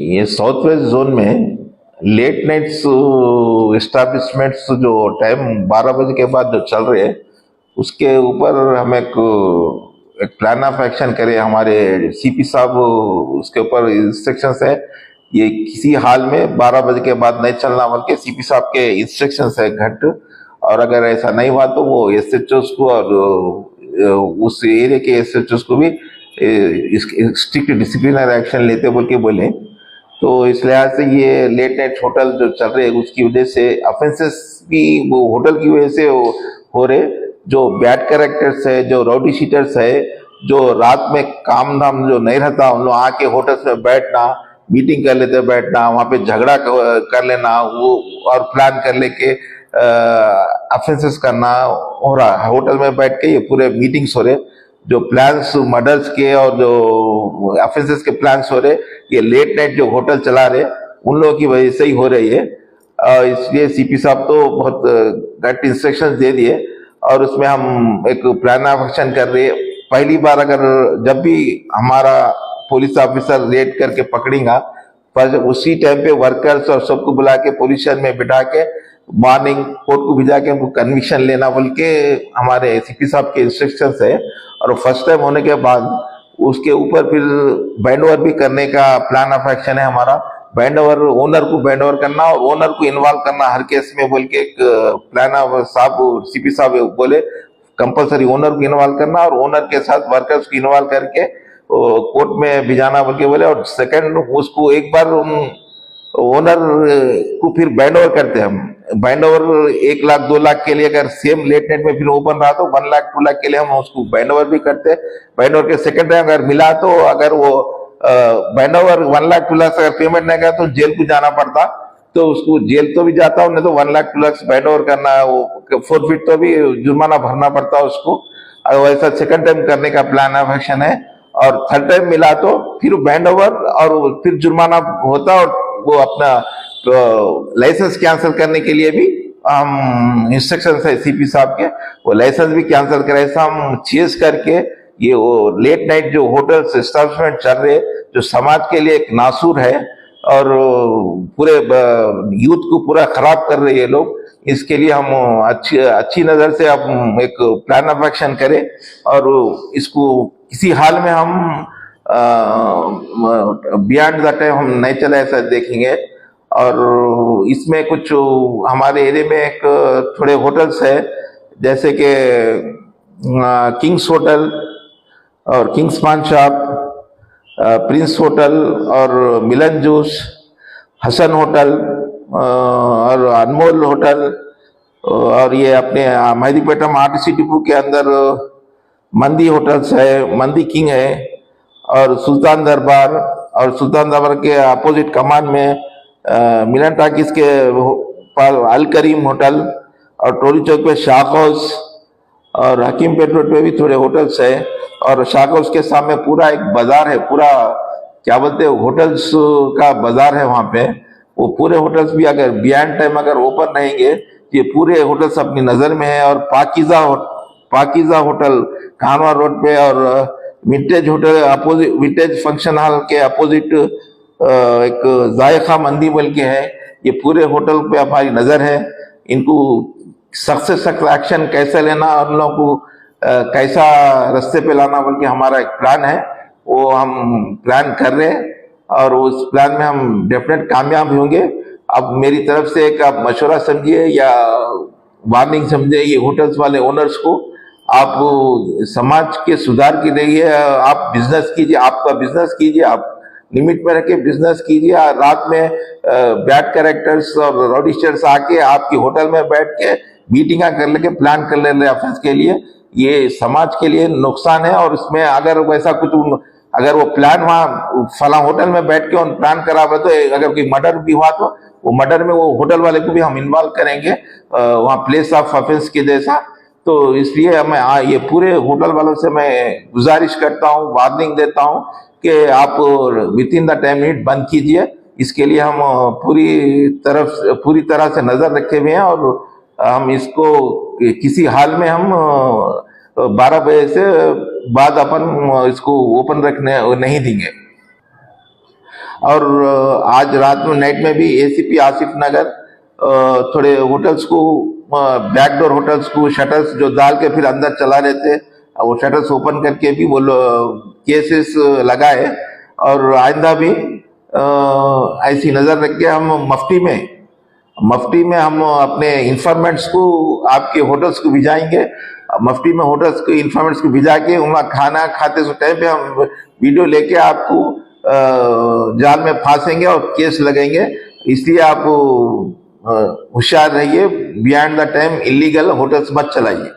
ये south west zone में late nights establishments जो टाइम 12 बजे के बाद जो चल रहे हैं उसके ऊपर हम एक प्लान ऑफ एक्शन करें। हमारे सीपी साहब उसके ऊपर इंस्ट्रक्शंस है, ये किसी हाल में 12 बजे के बाद नहीं चलना बल्कि सीपी साहब के इंस्ट्रक्शंस है घंट। और अगर ऐसा नहीं हुआ तो वो एसएचओस को और उस एरिया के एसएचओस को भी स्ट्रिक्ट डिसिप्लिनरी एक्शन लेते बोल के बोले। तो इस लिहाज से ये लेट नाइट होटल जो चल रहे हैं उसकी वजह से ऑफेंसेस भी वो होटल की वजह से हो रहे। जो बैड कैरेक्टर्स है, जो राउडी शीटर्स है, जो रात में काम धाम जो नहीं रहता उन लोग आके होटल्स में बैठना, मीटिंग कर लेते बैठना, वहां पे झगड़ा कर लेना, वो और प्लान कर लेके ऑफेंसेस करना हो रहा है। होटल में बैठ के ये पूरे मीटिंग्स हो रहे, जो प्लान्स मर्डर्स के और जो ऑफेंसेस के प्लान्स हो रहे, ये लेट नाइट जो होटल चला रहे उन लोगों की वजह से ही हो रही है। इसलिए सीपी साहब तो बहुत गट इंस्ट्रक्शंस दे दिए और उसमें हम एक प्लान ऑफ एक्शन कर रहे हैं। पहली बार अगर जब भी हमारा पुलिस ऑफिसर रेड करके पकड़ेगा पर उसी टाइम पे वर्कर्स और सबको बुला के पुलिस स्टेशन में बिठा के मॉर्निंग कोर्ट को भिजा के हमको कन्विक्शन लेना बोल के हमारे सीपी साहब के इंस्ट्रक्शंस है। और फर्स्ट टाइम होने के बाद उसके ऊपर फिर बैंड ओवर भी करने का प्लान ऑफ एक्शन है हमारा। बैंड ओवर ओनर को बैंड ओवर करना और ओनर को इन्वॉल्व करना हर केस में बोल के एक प्लान ऑफ साहब सीपी साहब बोले कंपलसरी ओनर को इन्वॉल्व करना और ओनर के साथ वर्कर्स को इन्वॉल्व करके कोर्ट में भिजाना बोल के बोले। और सेकंड उसको एक बार ओनर को फिर बैंड ओवर करते हैं हम। बैंड ओवर 1 लाख 2 लाख के लिए अगर सेम लेट नाइट में फिर ओपन रहा तो 1 लाख 2 लाख के लिए हम उसको बैंड ओवर भी करते हैं। बैंड ओवर के सेकंड टाइम अगर मिला तो अगर वो बैंड ओवर 1 लाख 2 लाख से अगर पेमेंट नहीं करा तो जेल को जाना पड़ता, तो उसको जेल तो भी जाता हूँ, नहीं तो 1 लाख 2 लाख बैंड ओवर करना है, वो फोरफिट तो भी जुर्माना भरना पड़ता है उसको। अगर वैसा सेकंड टाइम करने का प्लान ऑफ एक्शन है। और थर्ड टाइम मिला तो फिर बैंड ओवर और फिर जुर्माना होता और वो अपना लाइसेंस कैंसिल करने के लिए भी हम इंस्ट्रक्शन है सीपी साहब के, वो लाइसेंस भी कैंसिल करे। ऐसा हम चेज करके ये वो लेट नाइट जो होटल्स एस्टैब्लिशमेंट चल रहे जो समाज के लिए एक नासूर है और पूरे यूथ को पूरा खराब कर रहे हैं लोग, इसके लिए हम अच्छी नजर से हम एक प्लान ऑफ एक्शन करें और इसको किसी हाल में हम बियॉन्ड द टाइम हम नहीं चले ऐसा देखेंगे। और इसमें कुछ हमारे एरिया में एक थोड़े होटल्स है जैसे कि किंग्स होटल और किंग्स पान शॉप, प्रिंस होटल और मिलन जूस, हसन होटल और अनमोल होटल और ये अपने मेहदीपेटम आरटीसी डिपो के अंदर मंदी होटल्स है, मंदी किंग है और सुल्तान दरबार, और सुल्तान दरबार के अपोजिट कमान में मिलन टाकिस के पास अल करीम होटल और टोली चौक पे शाक हाउस और हकीम पेट रोड पे भी थोड़े होटल्स है। और शाक हाउस के सामने पूरा एक बाजार है, पूरा क्या बोलते हैं होटल्स का बाजार है वहां पे। वो पूरे होटल्स भी अगर बियॉन्ड टाइम अगर ओपन रहेंगे ये पूरे होटल्स अपनी नजर में है। और पाकीजा होटल कानवा रोड पे और vintage hotel opposite vintage function hall के अपोजिट एक जायका मंदी बोल के है, ये पूरे होटल पे हमारी नजर है। इनको सख्त से सख्त एक्शन कैसे लेना और उन लोगों को कैसा रास्ते पे लाना बोल के हमारा एक प्लान है, वो हम प्लान कर रहे हैं और उस प्लान में हम डेफिनेट कामयाब होंगे। अब मेरी तरफ से एक आप मशवरा समझिए या वार्निंग समझिए ये होटल्स वाले ओनर्स को, आप समाज के सुधार के लिए आप बिजनेस कीजिए, आपका बिजनेस कीजिए, आप लिमिट में रख के बिजनेस कीजिए। रात में बैड कैरेक्टर्स और रॉडिस्टर्स आके आपकी होटल में बैठ के मीटिंग कर लेके प्लान कर ले रहे ऑफिस के लिए, ये समाज के लिए नुकसान है। और इसमें अगर वैसा कुछ अगर वो प्लान वहाँ फला होटल में बैठ के प्लान करा हुआ तो अगर कोई मर्डर भी हुआ तो वो मर्डर में वो होटल वाले को भी हम इन्वॉल्व करेंगे वहाँ प्लेस ऑफ ऑफेंस के जैसा। तो इसलिए मैं ये पूरे होटल वालों से मैं गुजारिश करता हूँ, वार्निंग देता हूँ कि आप with in the time limit बंद कीजिए। इसके लिए हम पूरी तरह से नजर रखे हुए हैं और हम इसको किसी हाल में हम 12 बजे से बाद अपन इसको ओपन रखने नहीं देंगे। और आज रात में नाइट में भी एसीपी आसिफ नगर थोड़े होटल्स को बैकडोर होटल्स को शटर्स जो डाल के फिर अंदर चला रहे थे, वो शटर्स ओपन करके भी वो केसेस लगाए। और आइंदा भी ऐसी नजर रख के हम मफ्टी में हम अपने इंफॉर्मेंट्स को आपके होटल्स को भिजाएंगे। मफ्टी में होटल्स को इंफॉर्मेंट्स को भिजा के वहाँ खाना खाते उस टाइम पे हम वीडियो लेके आपको जाल में फांसेंगे और केस लगेंगे। इसलिए आप होशियार रहिए, beyond the time illegal hotels मत चलाइए।